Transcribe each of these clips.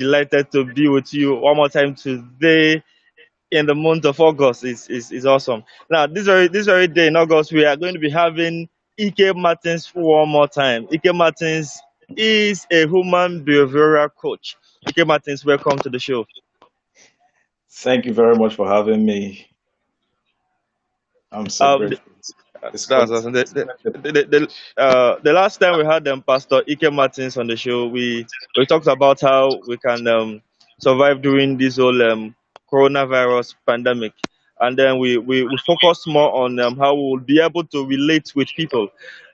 delighted to be with you one more time today in the month of August. Is awesome. Now, this very day in August, we are going to be having Ike Martins one more time. Ike Martins is a human behavioral coach. Ike Martins, welcome to the show. Thank you very much for having me. I'm so Um, grateful. It's That's quite, awesome. it's quite the The last time we had Pastor Ike Martins on the show, we talked about how we can survive during this whole coronavirus pandemic, and then we focus more on how we will be able to relate with people.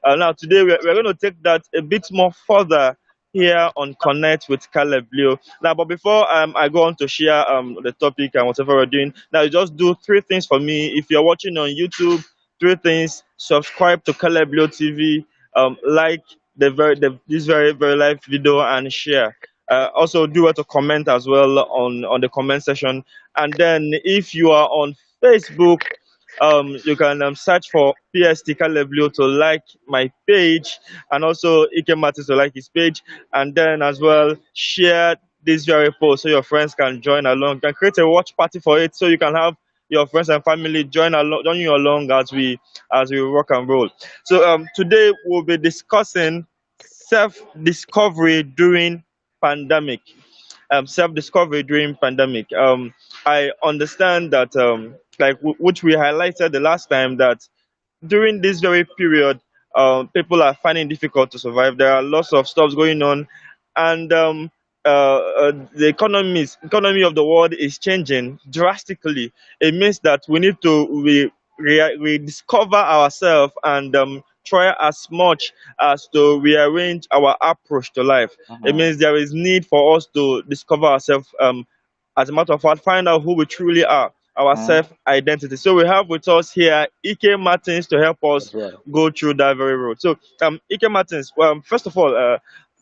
Now today we're going to take that a bit more further here on Connect with Caleb Leo. Now, but before I go on to share the topic and whatever we're doing, now you just do three things for me. If you're watching on YouTube, three things: subscribe to Caleb Leo TV, like this very live video, and share. Also, do want to comment as well on the comment section. And then, if you are on Facebook, you can search for PST Caleb Leo to like my page, and also Ike Martins to like his page, and then as well share this very post so your friends can join along. You can create a watch party for it so you can have your friends and family join you along as we rock and roll. So today we'll be discussing self-discovery during pandemic. Self-discovery during pandemic. I understand that like which we highlighted the last time, that during this very period, people are finding it difficult to survive. There are lots of stuff going on, and the economy of the world is changing drastically. It means that we need to rediscover ourselves and try as much as to rearrange our approach to life. It Mhm. means there is need for us to discover ourselves. As a matter of fact, find out who we truly are, our Mhm. self identity. So we have with us here Ike Martins to help us That's right. go through that very road. So, Ike Martins, first of all,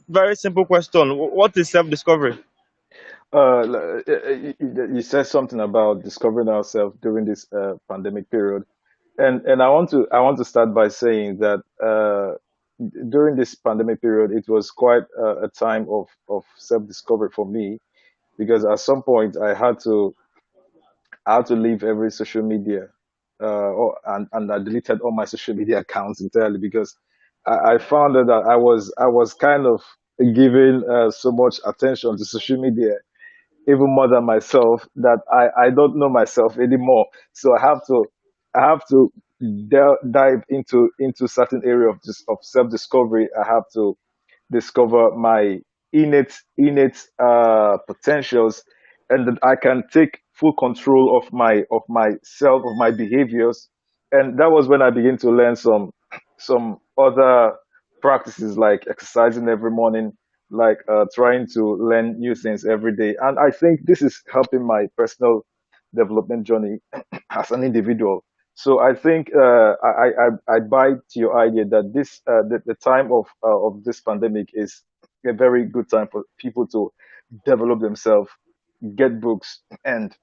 very simple question: what is self discovery? You said something about discovering ourselves during this pandemic period, and I want to start by saying that during this pandemic period, it was quite a time of self discovery for me because at some point I had to leave every social media, and I deleted all my social media accounts entirely because I found that I was kind of giving so much attention to social media, even more than myself, that I don't know myself anymore. So I have to dive into certain area of self discovery. I have to discover my innate potentials, and that I can take full control of myself, of my behaviors. And that was when I began to learn some other practices like exercising every morning, like trying to learn new things every day. And I think this is helping my personal development journey as an individual. So I think I buy to your idea that the time of this pandemic is a very good time for people to develop themselves, get books, and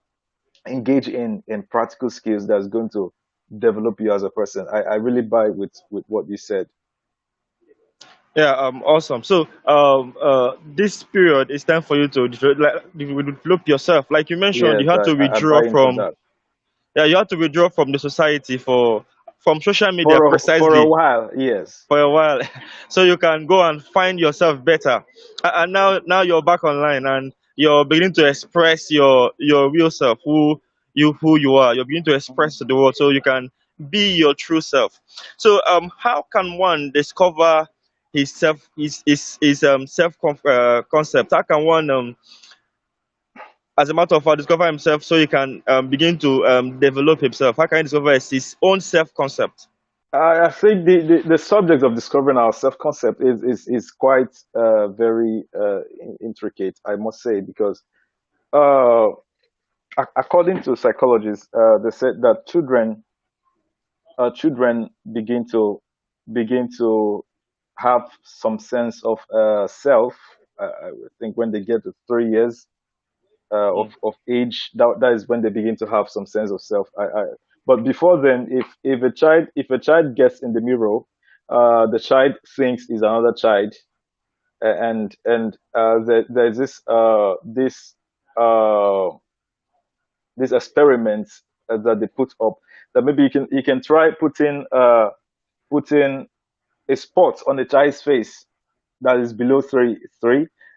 engage in practical skills that's going to develop you as a person. I really buy with what you said. Yeah, awesome. So, this period is time for you to develop yourself. Like you mentioned, Yes, you had to I withdraw buy into from that yeah, you had to withdraw from the society from social media for a precisely while. Yes. for a while, so you can go and find yourself better. And now you're back online and you're beginning to express your real self, who you are. You're beginning to express to the world, so you can be your true self. So, how can one discover his self concept? How can one as a matter of fact discover himself so he can begin to develop himself? How can he discover his own self concept? I think the subject of discovering our self concept is quite very intricate, I must say, because uh, according to psychologists, they said that children begin to have some sense of self. I think when they get to 3 years Mm. of age, that is when they begin to have some sense of self. But before then, if a child gets in the mirror, the child thinks is another child, There's uh, this experiment that they put up, that maybe you can try putting a spot on a child's face that is below three,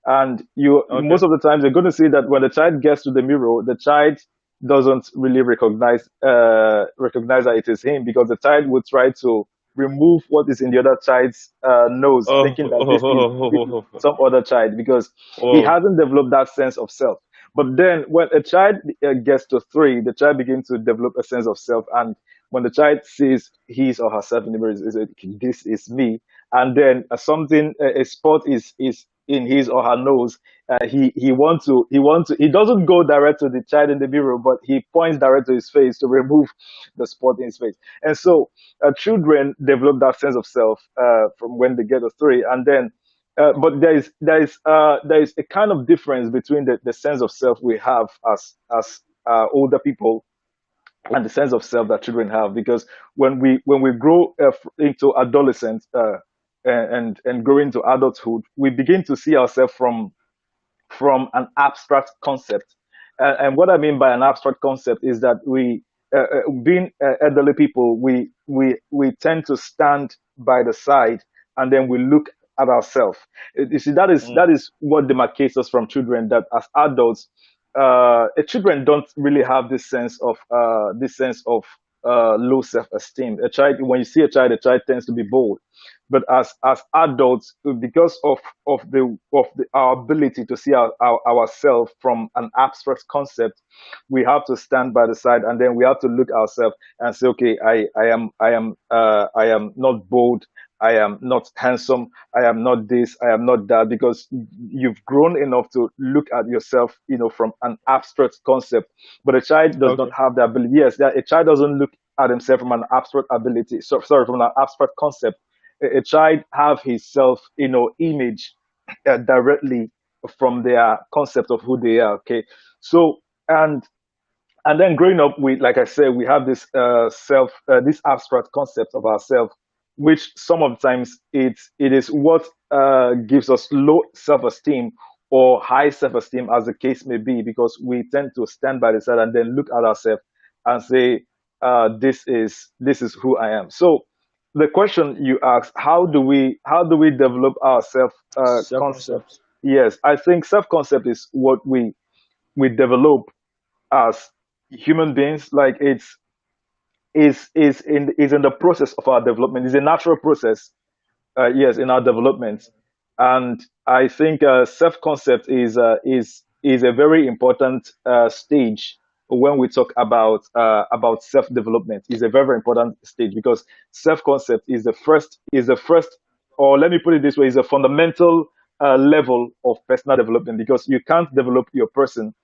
and you Okay. most of the times you're going to see that when the child gets to the mirror, the child doesn't really recognize that it is him, because the child would try to remove what is in the other child's nose, Oh, thinking that oh, oh, this oh, is oh, oh. some other child, because he Whoa. hasn't developed that sense of self. But then when a child gets to three, the child begins to develop a sense of self, and when the child sees his or herself in the mirror, is this is me, and then a spot is in his or her nose. He doesn't go direct to the child in the mirror, but he points direct to his face to remove the spot in his face. And so children develop that sense of self from when they get to three, and then but there is a kind of difference between the sense of self we have as older people and the sense of self that children have, because when we grow into adolescence, and grow into adulthood, we begin to see ourselves from an abstract concept. And what I mean by an abstract concept is that being elderly people, we tend to stand by the side, and then we look at ourselves. You see, Mm. that is what demarcates us from children. That as adults, children don't really have this sense of low self-esteem. A child, when you see a child tends to be bold, but as adults, because of our ability to see ourselves from an abstract concept, we have to stand by the side, and then we have to look ourselves and say, okay, I am not bold, I am not handsome, I am not this, I am not that, because you've grown enough to look at yourself, from an abstract concept. But a child does not Okay. have the ability. Yes, that a child doesn't look at himself from an abstract ability. Sorry, from an abstract concept. A child have his self, image directly from their concept of who they are. Okay, so and and then growing up, like I said, we have this abstract concept of ourselves, which some of the times it is what gives us low self-esteem or high self-esteem, as the case may be, because we tend to stand by the side and then look at ourselves and say, this is who I am. So the question you asked, how do we develop our self Self concept? concept. Yes, I think self concept is what we develop as human beings. Like is in the process of our development. It's a natural process, yes, in our development. And I think self-concept is a very important stage when we talk about self-development. Is a very, very important stage, because self-concept is the first, or let me put it this way, is a fundamental level of personal development, because you can't develop your person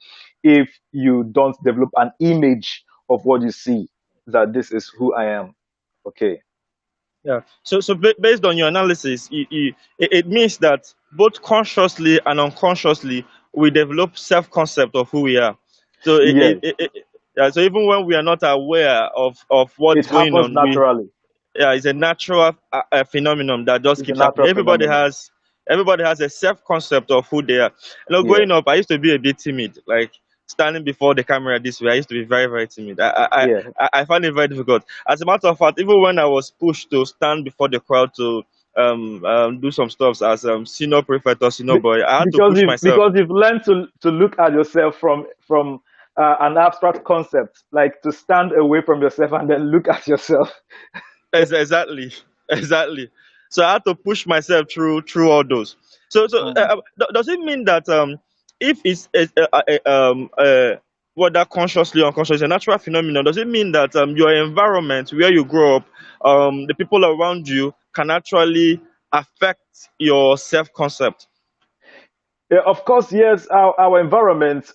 if you don't develop an image of what you see, that this is who I am. Okay. Yeah. So based on your analysis, it means that both consciously and unconsciously we develop self concept of who we are. So Yes, yeah, so even when we are not aware of it what's going happens on, we naturally. yeah, it's a natural phenomenon that just It's a keeps happening. natural phenomenon. Everybody has a self concept of who they are. Yeah, Growing up, I used to be a bit timid, like standing before the camera this way. I used to be very, very timid. yeah. I find it very difficult. As a matter of fact, even when I was pushed to stand before the crowd to do some stuff as senior prefect or senior Be- boy, I had to because push you've myself. because you've learned to look at yourself from an abstract concept, like to stand away from yourself and then look at yourself. Exactly, exactly. So I had to push myself through all those. Mm. Does it mean that if it's whether consciously or unconsciously a natural phenomenon, does it mean that your environment where you grow up, the people around you can actually affect your self concept? Yeah, of course, yes. Our environment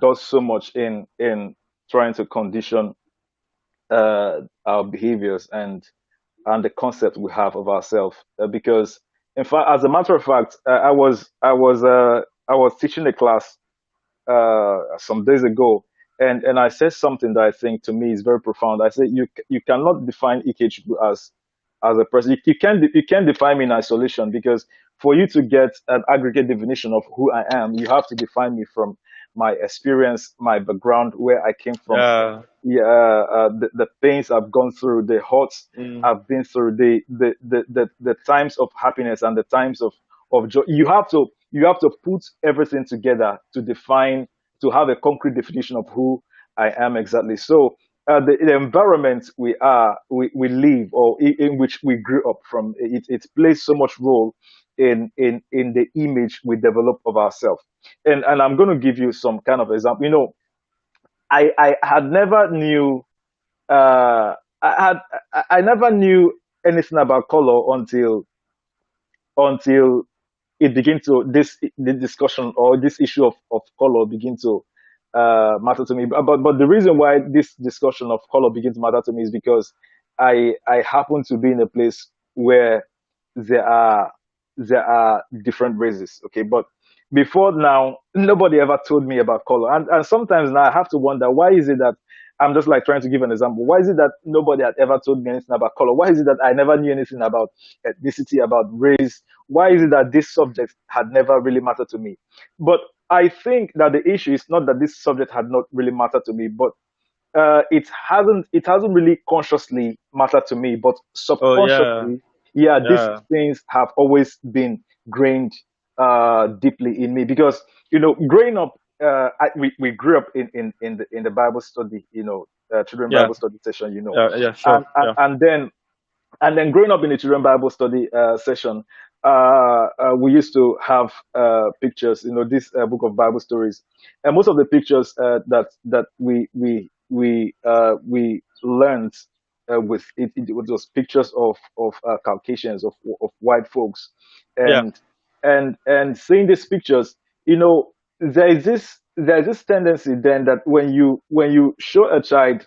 does so much in trying to condition our behaviors and the concept we have of ourselves. Because, in fact, as a matter of fact, I was teaching a class some days ago, and I said something that I think to me is very profound. I said you cannot define EKG as as a person. You can't define me in isolation, because for you to get an aggregate definition of who I am, you have to define me from my experience, my background, where I came from, Yeah. yeah, the pains I've gone through, the hurts Mm. I've been through, the times of happiness and the times of joy. You have to put everything together to define, to have a concrete definition of who I am exactly. So the environment we live, or in which we grew up from, it plays so much role in the image we develop of ourselves. And I'm going to give you some kind of example. I had never knew I had I never knew anything about color until it begin to this the discussion, or this issue of color begin to matter to me. But the reason why this discussion of color begins to matter to me is because I happen to be in a place where there are different races. Okay, but before now, nobody ever told me about color, and sometimes now I have to wonder, why is it that I'm just like trying to give an example. Why is it that nobody had ever told me anything about color? Why is it that I never knew anything about ethnicity, about race? Why is it that this subject had never really mattered to me? But I think that the issue is not that this subject had not really mattered to me, but it hasn't really consciously mattered to me, but Oh yeah. subconsciously, yeah, these Yeah. things have always been grained deeply in me. Because growing up, we grew up in the Bible study, children Yeah. Bible study session, Yeah. Yeah. Sure. and and, Yeah. and then and then growing up in the children Bible study session, we used to have pictures, this book of Bible stories, and most of the pictures that we learned with it was pictures of Caucasians, of white folks, Yeah. and seeing these pictures, there is this tendency then that when you show a child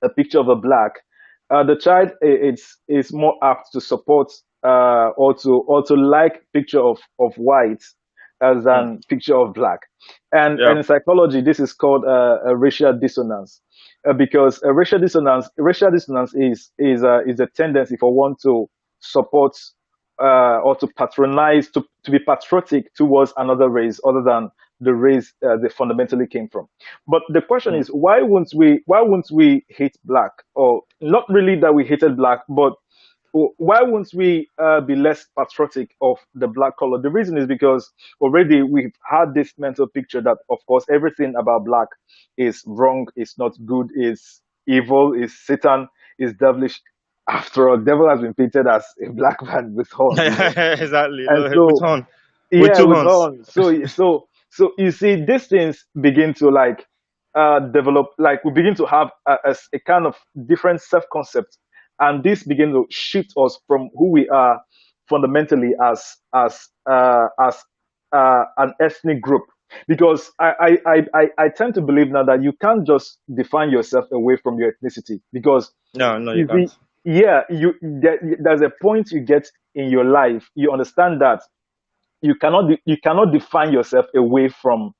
a picture of a black, the child is more apt to support or to like picture of white as Mm. an picture of black. And Yeah. in psychology, this is called a racial dissonance, because a racial dissonance is a tendency for one to support or to patronize, to be patriotic towards another race other than the race they fundamentally came from. But the question Mm. is, why won't we hate black? Or not really that we hated black, but why won't we be less patriotic of the black color? The reason is because already we've had this mental picture that, of course, everything about black is wrong, is not good, is evil, is Satan, is devilish. After all, devil has been painted as a black man with horns, Exactly. and With so, horn, with yeah, two with horns. on. So you see, these things begin to like develop. Like we begin to have a kind of different self concept, and this begin to shift us from who we are fundamentally as an ethnic group. Because I tend to believe now that you can't just define yourself away from your ethnicity. Because No, no, you you see, can't. yeah, there's a point you get in your life, you understand that you cannot define yourself away from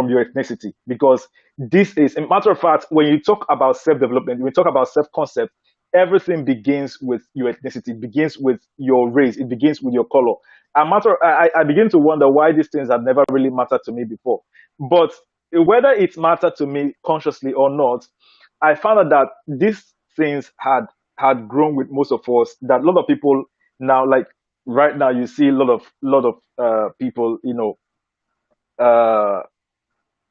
your ethnicity. Because this is a matter of fact, when you talk about self-development, when you talk about self-concept, everything begins with your ethnicity, it begins with your race, it begins with your color. I begin to wonder why these things have never really mattered to me before. But whether it mattered to me consciously or not, I found out that these things had grown with most of us. That a lot of people now, like right now, you see a lot of people, uh,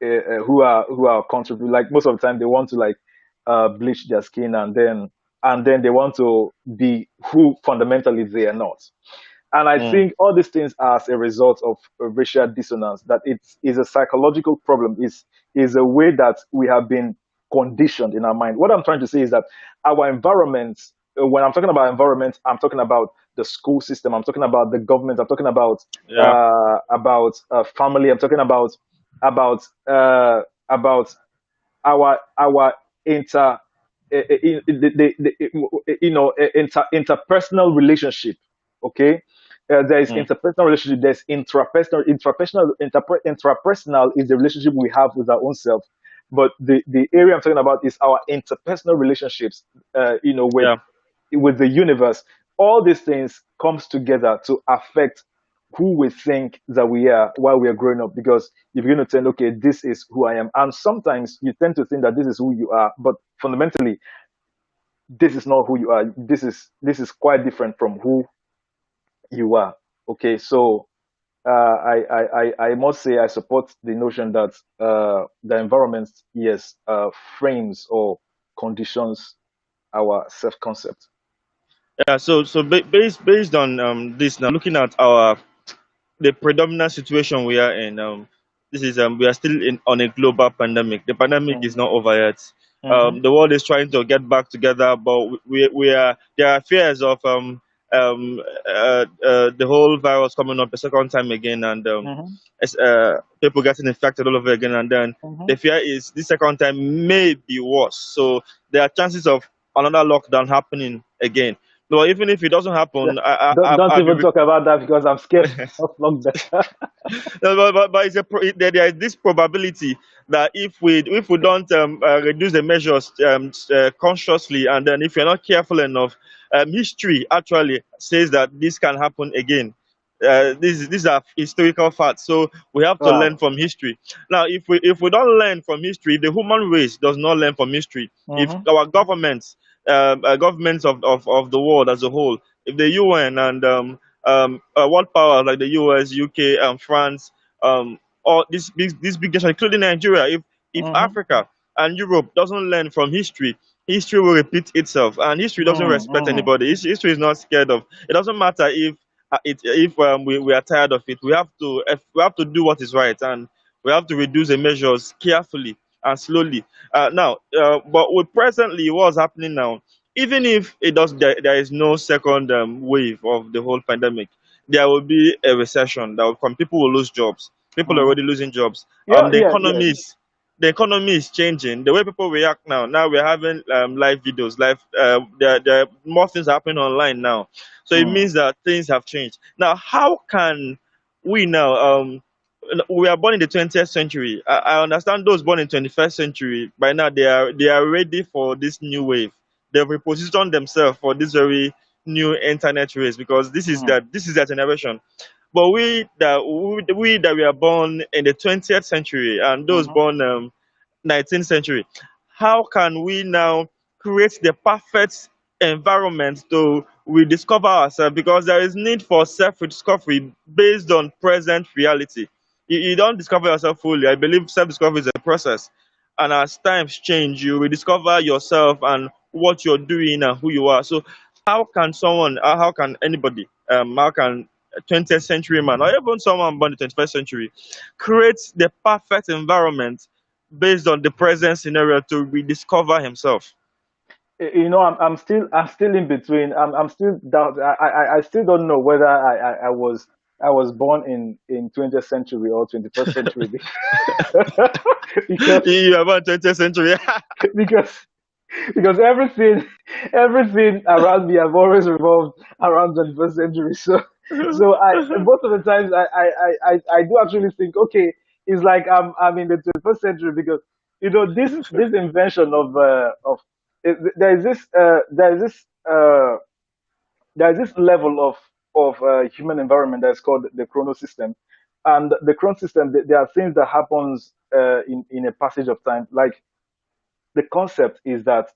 who are contribute. Like most of the time, they want to like bleach their skin, and then they want to be who fundamentally they are not. And I Mm. think all these things are as a result of racial dissonance, that it is a psychological problem, is a way that we have been conditioned in our mind. What I'm trying to say is that our environment, when I'm talking about environment, I'm talking about the school system, I'm talking about the government, I'm talking Yeah. about family, I'm talking about uh, about our inter interpersonal relationship. Okay, there is Mm. interpersonal relationship, there's intrapersonal is the relationship we have with our own self. But the area I'm talking about is our interpersonal relationships, with Yeah. the universe. all these things comes together to affect who we think that we are while we are growing up, because you begin to think, okay, this is who I am. And sometimes you tend to think that this is who you are, but fundamentally, this is not who you are. This is quite different from who you are. Okay, so I must say I support the notion that the environment, yes, frames or conditions our self concept. Yeah, based on this now, looking at our the predominant situation we are in, this is we are still in on a global pandemic. The pandemic is Mm-hmm. not over yet. Mm-hmm. The world is trying to get back together, but we are there are fears of the whole virus coming up a second time again, and Mm-hmm. people getting infected all over again, and then Mm-hmm. the fear is this second time may be worse. So there are chances of another lockdown happening again. But even if it doesn't happen, Don't I'll be even talk about that because I'm scared of lockdown. no, but there is this probability that if we don't reduce the measures consciously, and then if you're not careful enough, history actually says that this can happen again. These are historical facts, so we have to learn Wow. from history. Now, if we don't learn from history, the human race does not learn from history. If Mm-hmm. our governments of the world as a whole, if the UN and world powers like the US, UK, and France, all these big nations, including Nigeria, if Mm-hmm. Africa and Europe doesn't learn from history, history will repeat itself, and history doesn't respect Mm-hmm. anybody. History is not scared of. It doesn't matter if we are tired of it. We have to do what is right, and we have to reduce the measures carefully and slowly. But with presently what's happening now, even if there is no second wave of the whole pandemic, there will be a recession that will come. People will lose jobs. People are Mm-hmm. already losing jobs. Yeah, The yeah, yeah. economy is changing. The way people react now. Now we're having live videos, live. There are more things happening online now, so it Mm. means that things have changed. Now, how can we now? We are born in the 20th century. I understand those born in 21st century by now they are ready for this new wave. They've repositioned themselves for this very new internet race because Mm. this is their generation. But we that we are born in the 20th century and those Mm-hmm. born 19th century, how can we now create the perfect environment to rediscover ourselves? Because there is need for self-discovery based on present reality. You don't discover yourself fully. I believe self-discovery is a process, and as times change, you rediscover yourself and what you're doing and who you are. So how can anybody, how can a 20th century man or even someone born in the 21st century create the perfect environment based on the present scenario to rediscover himself? I'm still in between. I'm still doubt. I still don't know whether I was born in 20th century or 21st century because You are born 20th century. because because everything around me have always revolved around 21st century. So I most of the times I do actually think, okay, it's like I'm in the 21st century because this invention of there is this there's this level of human environment that's called the chrono system, and the chrono system, there are things that happens in a passage of time. Like, the concept is that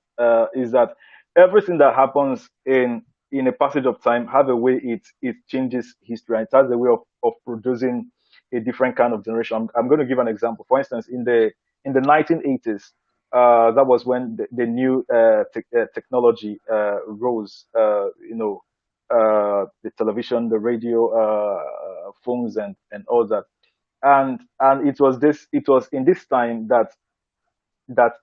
everything that happens in a passage of time have a way it changes history, and it has a way of producing a different kind of generation. I'm going to give an example. For instance, in the 1980s, that was when the new technology rose. The television, the radio, phones, and all that. And it was in this time that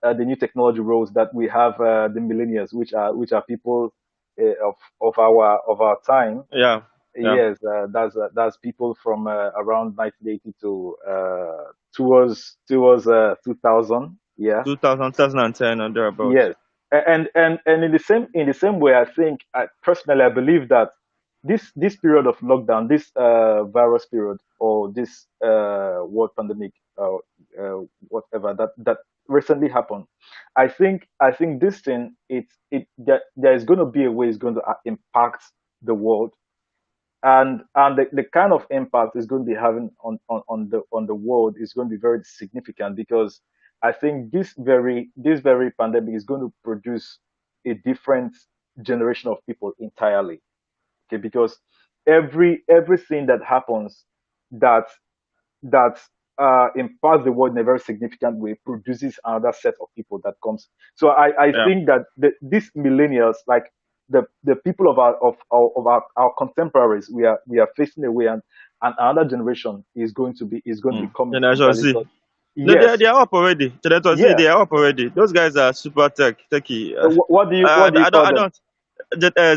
the new technology roles that we have, the millennials, which are people of our time. Yeah, yeah. Yes, that's people from around 1980 to towards 2000. Yeah. 2010 or thereabouts. Yes, and in the same way, I think, personally, I believe that this period of lockdown, this virus period, or this world pandemic, whatever that recently happened, I think this thing, that there is going to be a way it's going to impact. the world, and the kind of impact it's going to be having on the world is going to be very significant, because I think this very pandemic is going to produce a different generation of people entirely. Okay, because everything that happens that that impacts the world in a very significant way produces another set of people that comes. So I Yeah. think that these millennials, like the people of our contemporaries, we are facing away, and another generation is going to be coming Generation entirely. Z. Because No, yes, they are up already. Generation Z, yeah. they are up already. Those guys are super techie. What do you what do you call I them? don't.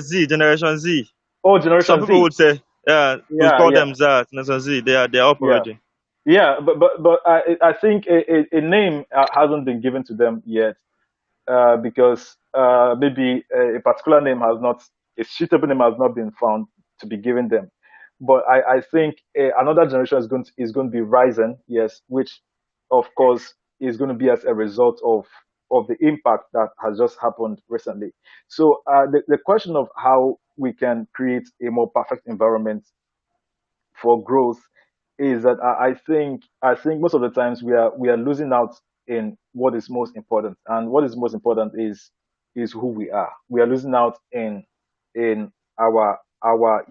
Z, Generation Z. Oh, Some Generation people Z. would say, yeah, we Yeah, call yeah, them Z, Generation Z. They are up yeah. already. Yeah, but I think a name hasn't been given to them yet, because maybe a particular name has not, a suitable name has not been found to be given them. But I think another generation is going to be rising, yes, which of course is going to be as a result of the impact that has just happened recently. So the question of how we can create a more perfect environment for growth is that I think most of the times we are losing out in what is most important, and what is most important is who we are. We are losing out in our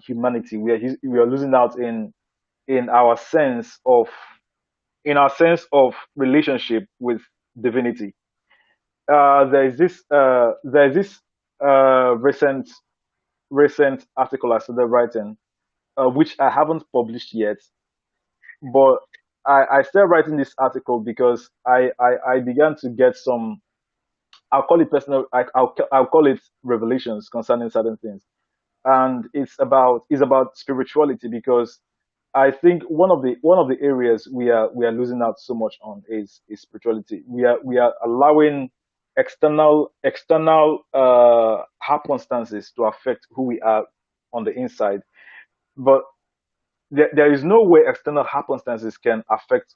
humanity. We are losing out in our sense of relationship with divinity. There is this recent article I started writing, which I haven't published yet, but I started writing this article because I began to get some, I'll call it personal, I'll call it revelations concerning certain things. And it's about spirituality, because I think one of the areas we are losing out so much on is spirituality. We are allowing external happenstances to affect who we are on the inside, but there is no way external happenstances can affect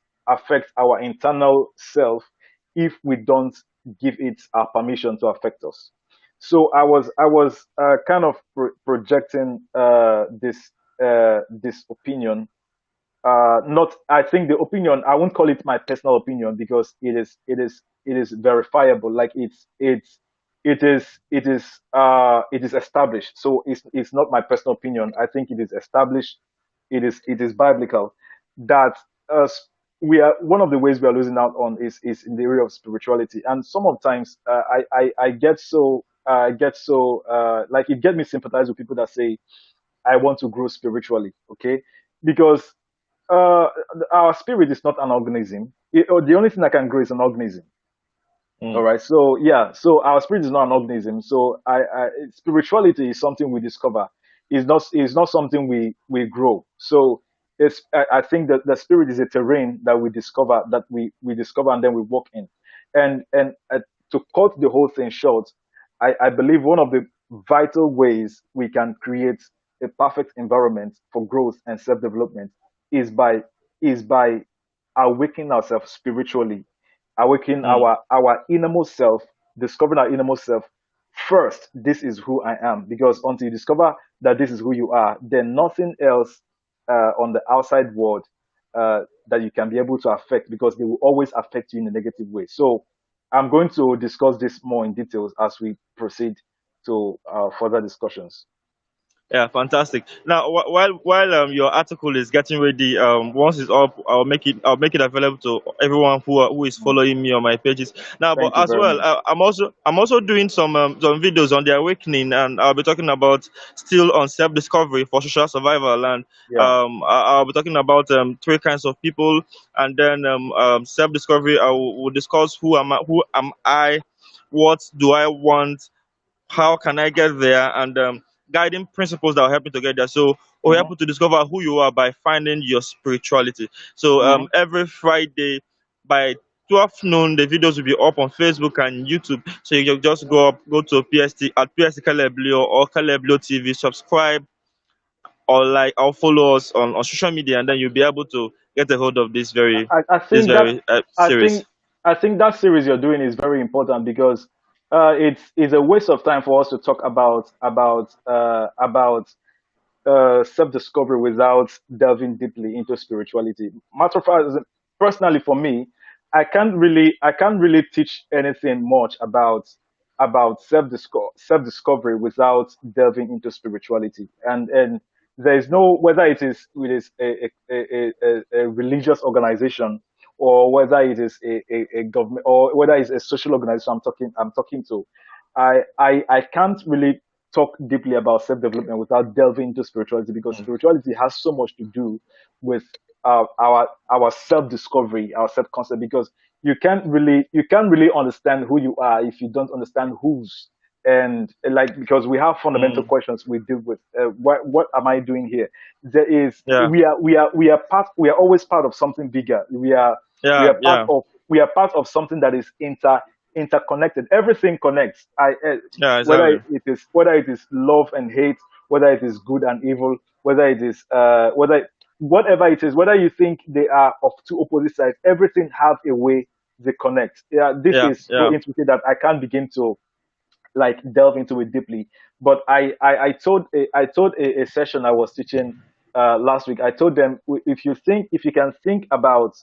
our internal self if we don't give it our permission to affect us. So I was kind of projecting this opinion. Not, I think the opinion, I won't call it my personal opinion, because it is verifiable. Like it is established. So it's not my personal opinion. I think it is established. It is biblical that uh, we are, one of the ways we are losing out on is in the area of spirituality. And some of times I get so like, it get me sympathize with people that say I want to grow spiritually. Okay, because uh, our spirit is not an organism. Or the only thing that can grow is an organism. All Mm. right. So yeah. So our spirit is not an organism. So spirituality is something we discover. It's not something we grow. So I think that the spirit is a terrain that we discover and then we walk in. And to cut the whole thing short, I believe one of the vital ways we can create a perfect environment for growth and self development is by awakening ourselves spiritually, awakening Mm. our innermost self, discovering our innermost self. First, this is who I am, because until you discover that this is who you are, then nothing else on the outside world that you can be able to affect, because they will always affect you in a negative way. So I'm going to discuss this more in details as we proceed to further discussions. Yeah, fantastic. Now, while your article is getting ready, once it's up, I'll make it available to everyone who is Mm. following me on my pages. Now, but Thank you as very well, much. I'm also doing some videos on the awakening, and I'll be talking about still on self discovery for social survival, and Yeah. I'll be talking about three kinds of people, and then self discovery. Will discuss who am I, what do I want, how can I get there, and guiding principles that will help me to get there. So we'll help Hmm. you to discover who you are by finding your spirituality. So Hmm. every Friday by 12 noon, the videos will be up on Facebook and YouTube. So you can just go to PST at PST Caleblio or Caleblio TV, subscribe or like or follow us on social media, and then you'll be able to get a hold of I this think that very I series. think I think that series you're doing is very important, because it's a waste of time for us to talk about self-discovery without delving deeply into spirituality. Matter of fact, personally for me, I can't really teach anything much about self-discovery without delving into spirituality. And there is no, whether it is a religious organization, or whether it is a government, or whether it's a social organization I'm talking to. I can't really talk deeply about self-development without delving into spirituality, because Mm. spirituality has so much to do with our self-discovery, our self-concept. Because you can't really understand who you are if you don't understand who's. And like, because we have fundamental Mm. questions we deal with. What am I doing here? There is Yeah, we are always part of something bigger. We yeah, are part yeah, of something that is interconnected. Everything connects. yeah, Whether exactly. whether it is love and hate, whether it is good and evil, whether it is whatever it is, whether you think they are of two opposite sides, everything have a way they connect. Yeah, this Yeah, is so yeah. intricate that I can't begin to like delve into it deeply. But I told a session I was teaching last week. I told them, if you can think about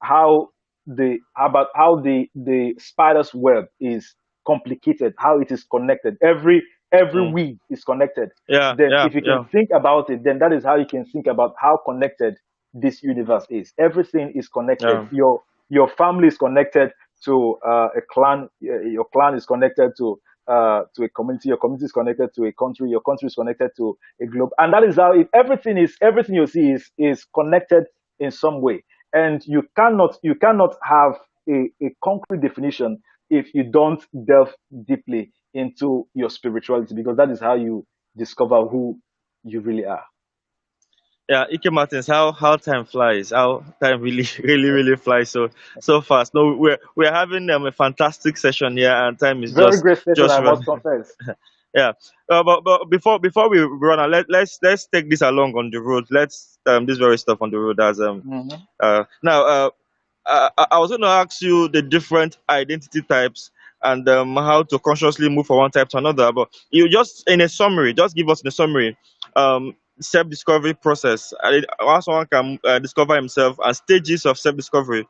how the spider's web is complicated, how it is connected, every Mm. weave is connected. Yeah, Then yeah, if you can yeah, think about it, then that is how you can think about how connected this universe is. Everything is connected. yeah. Your family is connected to a clan. Your clan is connected to a community. Your community is connected to a country. Your country is connected to a globe. And that is how everything you see is connected in some way. And you cannot have a concrete definition if you don't delve deeply into your spirituality, because that is how you discover who you really are. Yeah, Ike Martins, how time flies, how time really, really, really flies so fast. No, we're having a fantastic session here, and time is Very great session, just I run. must confess. Yeah, but before we run, let's take this along on the road. Let's this very stuff on the road as Hmm. now I was going to ask you the different identity types and how to consciously move from one type to another. But you just in a summary, just give us in a summary, self-discovery process. How someone can discover himself and stages of self-discovery,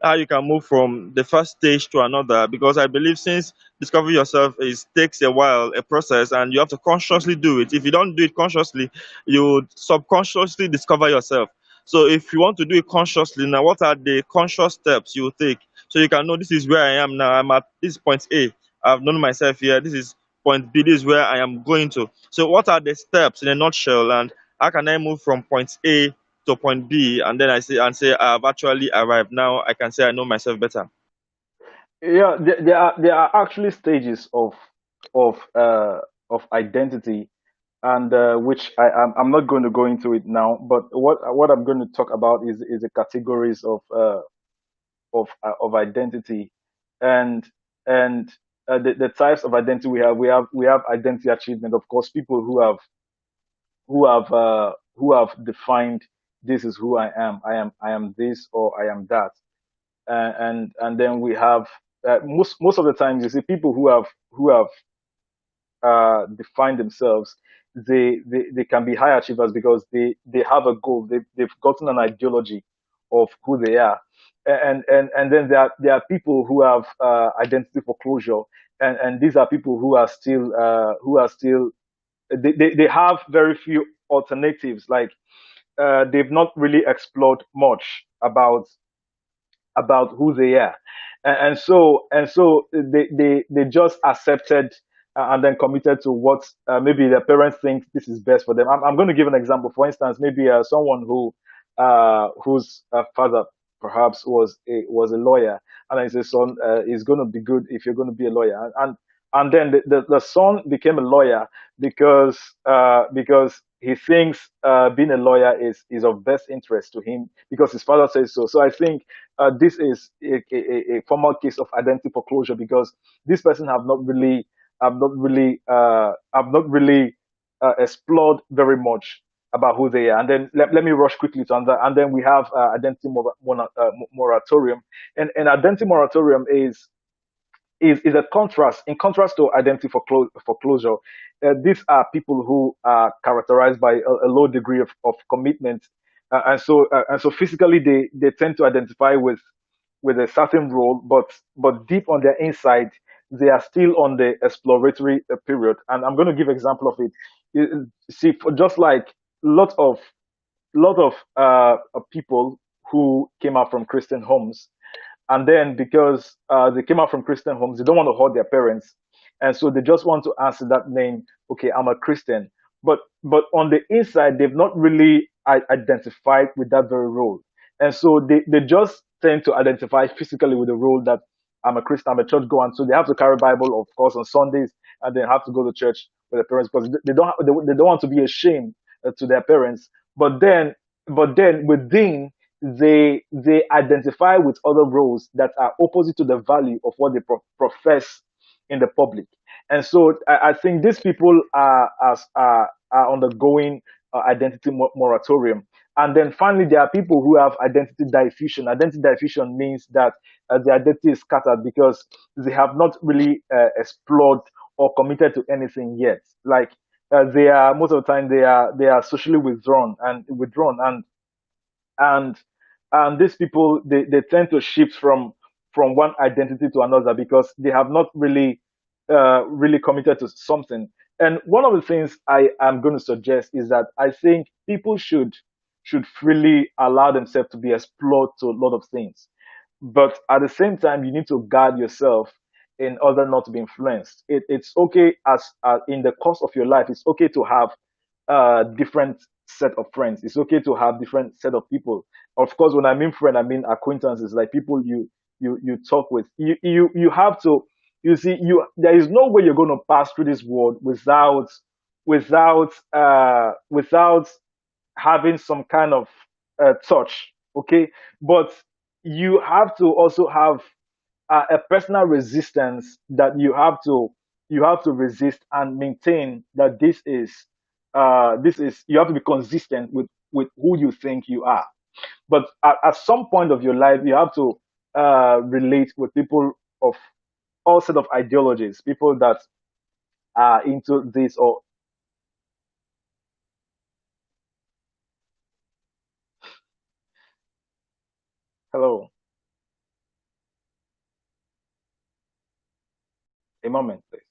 how you can move from the first stage to another, because I believe since discovering yourself is takes a while, a process, and you have to consciously do it. If you don't do it consciously, you subconsciously discover yourself. So if you want to do it consciously, now what are the conscious steps you take so you can know this is where I am now? I'm at this point A, I've known myself here, this is point B, this is where I am going to. So what are the steps in a nutshell, and how can I move from point A to point B, and then I say I've actually arrived. Now I can say I know myself better. Yeah, there are actually stages of uh, of identity, and which I'm not going to go into it now. But what I'm going to talk about is the categories of identity, and and the types of identity we have. We have identity achievement, of course. People who have defined, this is who I am. I am this, or I am that. And then we have most of the times you see people who have define themselves, they can be high achievers because they have a goal. They've gotten an ideology of who they are. And then there are people who have identity foreclosure, and these are people who are still they have very few alternatives. Like they've not really explored much about who they are, and so they just accepted and then committed to what maybe their parents think this is best for them. I'm going to give an example. For instance, maybe someone whose father perhaps was a lawyer, and then his son is going to be good if you're going to be a lawyer, and then the son became a lawyer because he thinks being a lawyer is of best interest to him because his father says so. So I think this is a formal case of identity foreclosure, because this person have not really explored very much about who they are. And then let me rush quickly to that. And then we have identity moratorium, and identity moratorium is a contrast, in contrast to identity foreclosure. these are people who are characterized by a low degree of commitment, and so physically they tend to identify with a certain role, but deep on their inside they are still on the exploratory period. And I'm going to give example of it. See, just like lot of people who came out from Christian homes, and then because they came out from Christian homes, they don't want to hurt their parents, and so they just want to answer that name. Okay, I'm a Christian, but on the inside, they've not really identified with that very role, and so they just tend to identify physically with the role that I'm a Christian, I'm a church goer, and so they have to carry Bible, of course, on Sundays, and they have to go to church with their parents because they don't want to be ashamed to their parents. But then within they identify with other roles that are opposite to the value of what they profess in the public. And so I think these people are undergoing identity moratorium. And then finally, there are people who have identity diffusion. Identity diffusion means that the identity is scattered because they have not really explored or committed to anything yet. Like they are most of the time they are socially withdrawn, and these people they tend to shift from one identity to another because they have not really committed to something. And one of the things I am going to suggest is that I think people should freely allow themselves to be explored to a lot of things, but at the same time you need to guard yourself in order not to be influenced. It's okay as in the course of your life, it's okay to have different set of friends. It's okay to have different set of people. Of course, when I mean friend, I mean acquaintances, like people you talk with. You have to, you see, there is no way you're going to pass through this world without having some kind of touch. Okay, but you have to also have a personal resistance that you have to resist and maintain that this is you have to be consistent with who you think you are. But at some point of your life you have to relate with people of all set of ideologies, people that are into this or hello, a moment please.